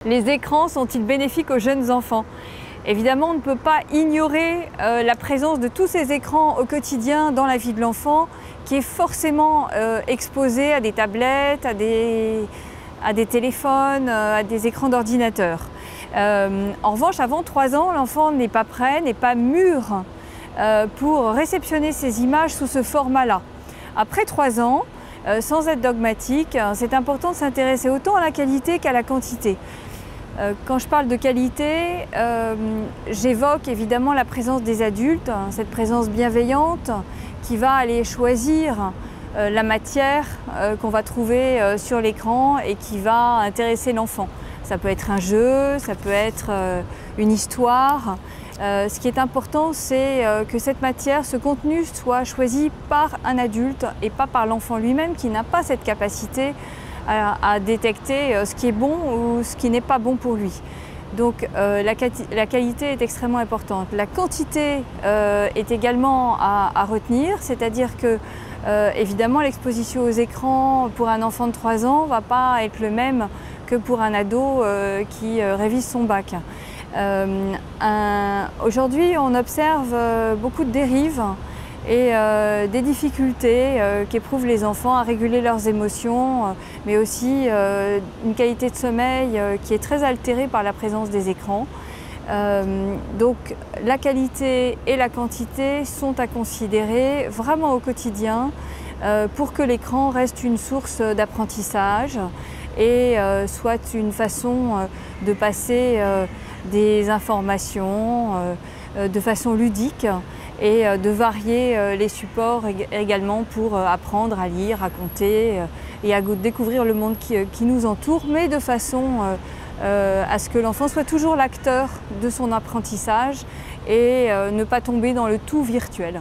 Les écrans sont-ils bénéfiques aux jeunes enfants? Évidemment, on ne peut pas ignorer la présence de tous ces écrans au quotidien dans la vie de l'enfant, qui est forcément exposé à des tablettes, à des téléphones, à des écrans d'ordinateur. En revanche, avant 3 ans, l'enfant n'est pas prêt, n'est pas mûr pour réceptionner ces images sous ce format-là. Après 3 ans, sans être dogmatique, c'est important de s'intéresser autant à la qualité qu'à la quantité. Quand je parle de qualité, j'évoque évidemment la présence des adultes, cette présence bienveillante qui va aller choisir la matière qu'on va trouver sur l'écran et qui va intéresser l'enfant. Ça peut être un jeu, ça peut être une histoire. Ce qui est important, c'est que cette matière, ce contenu soit choisi par un adulte et pas par l'enfant lui-même qui n'a pas cette capacité à détecter ce qui est bon ou ce qui n'est pas bon pour lui. Donc la qualité est extrêmement importante. La quantité est également à retenir, c'est-à-dire que évidemment l'exposition aux écrans pour un enfant de 3 ans ne va pas être le même que pour un ado qui révise son bac. Aujourd'hui, on observe beaucoup de dérives et des difficultés qu'éprouvent les enfants à réguler leurs émotions, mais aussi une qualité de sommeil qui est très altérée par la présence des écrans. Donc la qualité et la quantité sont à considérer vraiment au quotidien pour que l'écran reste une source d'apprentissage et soit une façon de passer des informations de façon ludique et de varier les supports également pour apprendre à lire, à compter et à découvrir le monde qui nous entoure, mais de façon à ce que l'enfant soit toujours l'acteur de son apprentissage et ne pas tomber dans le tout virtuel.